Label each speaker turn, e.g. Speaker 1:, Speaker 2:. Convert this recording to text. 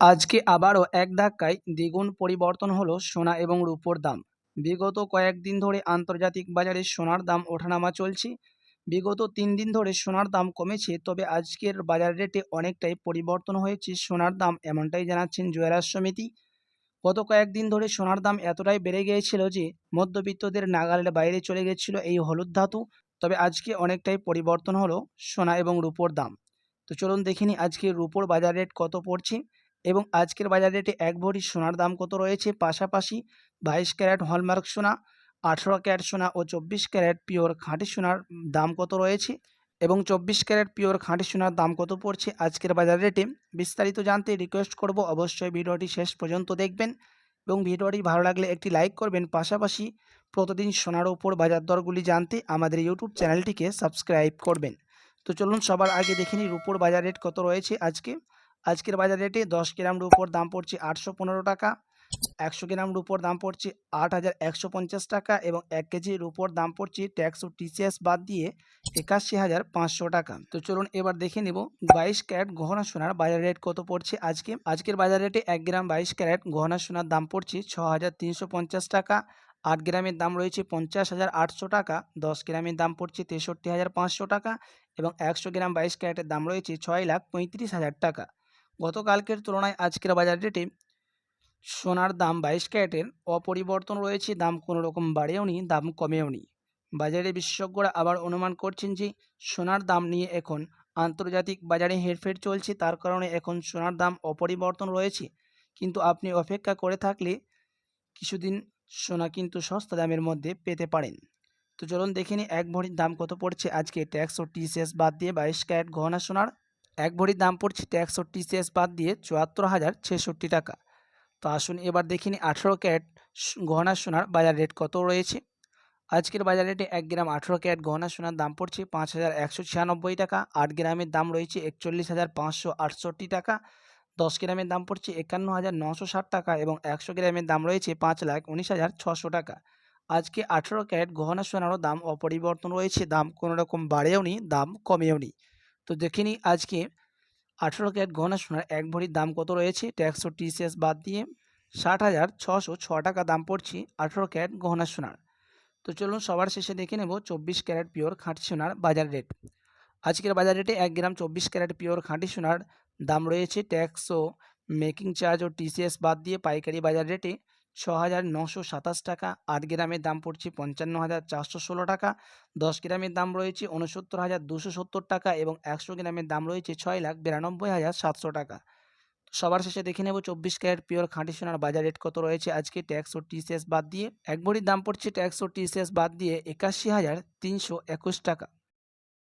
Speaker 1: আজকে আবারও এক ধাক্কায় দ্বিগুণ পরিবর্তন হলো সোনা এবং রূপোর দাম। বিগত কয়েকদিন ধরে আন্তর্জাতিক বাজারে সোনার দাম ওঠানামা চলছে। বিগত 3 দিন ধরে সোনার দাম কমেছে, তবে আজকের বাজার রেটে অনেকটাই পরিবর্তন হয়েছে সোনার দাম, এমনটাই জানাচ্ছেন জুয়েলার্স সমিতি। গত কয়েকদিন ধরে সোনার দাম এতটাই বেড়ে গিয়েছিল যে মধ্যবিত্তদের নাগালের বাইরে চলে গেছিল এই হলুদ ধাতু। তবে আজকে অনেকটাই পরিবর্তন হলো সোনা এবং রূপোর দাম। তো চলুন দেখিনি আজকে রূপোর বাজার রেট কত পড়ছে এবং আজকের বাজার রেটে এক ভরি সোনার দাম কত রয়েছে। পাশাপাশি 22 ক্যারেট হলমার্ক সোনা, 18 ক্যারেট সোনা ও 24 ক্যারেট পিওর খাঁটি সোনার দাম কত রয়েছে এবং 24 ক্যারেট পিওর খাঁটি সোনার দাম কত পড়ছে আজকের বাজার রেটে। বিস্তারিত জানতে রিকোয়েস্ট করব অবশ্যই ভিডিওটি শেষ পর্যন্ত দেখবেন এবং ভিডিওটি ভালো লাগলে একটি লাইক করবেন। পাশাপাশি প্রতিদিন সোনার উপর বাজার দরগুলি জানতে আমাদের ইউটিউব চ্যানেলটিকে সাবস্ক্রাইব করবেন। তো চলুন সবার আগে দেখে নিই রূপোর বাজার রেট কত রয়েছে আজকের বাজার রেটে 10 গ্রাম রূপোর দাম পড়ছে 815 টাকা, 100 গ্রাম রূপোর দাম পড়ছে 8150 টাকা এবং 1 কেজি রূপোর দাম পড়ছে ট্যাক্স ও টিসিএস বাদ দিয়ে 81,500 টাকা। তো চলুন এবার দেখে নেব 22 ক্যারেট গহনা সোনার বাজার রেট কত পড়ছে আজকের বাজার রেটে 1 গ্রাম 22 ক্যারেট গহনা সোনার দাম পড়ছে 6,350 টাকা, 8 গ্রামের দাম রয়েছে 50,800 টাকা, 10 গ্রামের দাম পড়ছে 63,500 টাকা এবং 100 গ্রাম 22 ক্যারেটের দাম রয়েছে 6,35,000 টাকা। গতকালকের তুলনায় আজকের বাজার রেটে সোনার দাম 22 ক্যারেটের অপরিবর্তন রয়েছে, দাম কোনো রকম বাড়েও নি, দাম কমেও নি। বাজারে বিশেষজ্ঞরা আবার অনুমান করছেন যে সোনার দাম নিয়ে এখন আন্তর্জাতিক বাজারে হেরফের চলছে, তার কারণে এখন সোনার দাম অপরিবর্তন রয়েছে। কিন্তু আপনি অপেক্ষা করে থাকলে কিছুদিন সোনা কিন্তু সস্তা দামের মধ্যে পেতে পারেন। তো চলুন দেখে নিই এক ভরির দাম কত পড়ছে আজকে ট্যাক্স ও টিসিএস বাদ দিয়ে 22 ক্যারেট গহনা সোনার। এক ভরির দাম পড়ছে ট্যাক্স ও টিসিএস বাদ দিয়ে 74,066 টাকা। তো আসুন এবার দেখে নিই 18 ক্যারেট গহনা সোনার বাজার রেট কত রয়েছে। আজকের বাজার রেটে 1 গ্রাম 18 ক্যারেট গহনা সোনার দাম পড়ছে 5,196 টাকা, 8 গ্রামের দাম রয়েছে 41,568 টাকা, 10 গ্রামের দাম পড়ছে 51,960 টাকা এবং 100 গ্রামের দাম রয়েছে 5,19,600 টাকা। আজকে 18 ক্যারেট গহনা সোনারও দাম অপরিবর্তন রয়েছে, দাম কোনো রকম বাড়েও নি, দাম কমেও নি। তো দেখে নিই আজকে 18 ক্যারেট গহনা সোনার এক ভরির দাম কত রয়েছে ট্যাক্স ও টিসিএস বাদ দিয়ে 60,606 টাকা দাম পড়ছে 18 ক্যারেট গহনা সোনার। তো চলুন সবার শেষে দেখে নেব 24 ক্যারেট পিওর খাঁটি সোনার বাজার রেট। আজকের বাজার রেটে 1 গ্রাম 24 ক্যারেট পিওর খাঁটি সোনার দাম রয়েছে ট্যাক্স ও মেকিং চার্জ ও টিসিএস বাদ দিয়ে পাইকারি বাজার রেটে 6,927 টাকা, 8 গ্রামের দাম পড়ছে 55,416 টাকা, 10 গ্রামের দাম রয়েছে 69,270 টাকা এবং 100 গ্রামের দাম রয়েছে 6,92,700 টাকা। সবার শেষে দেখে নেব 24 ক্যারেট পিওর খাঁটি সোনার বাজার রেট কত রয়েছে আজকে ট্যাক্স ও টিসিএস বাদ দিয়ে। এক ভরির দাম পড়ছে ট্যাক্স ও টিসিএস বাদ দিয়ে 81,321 টাকা।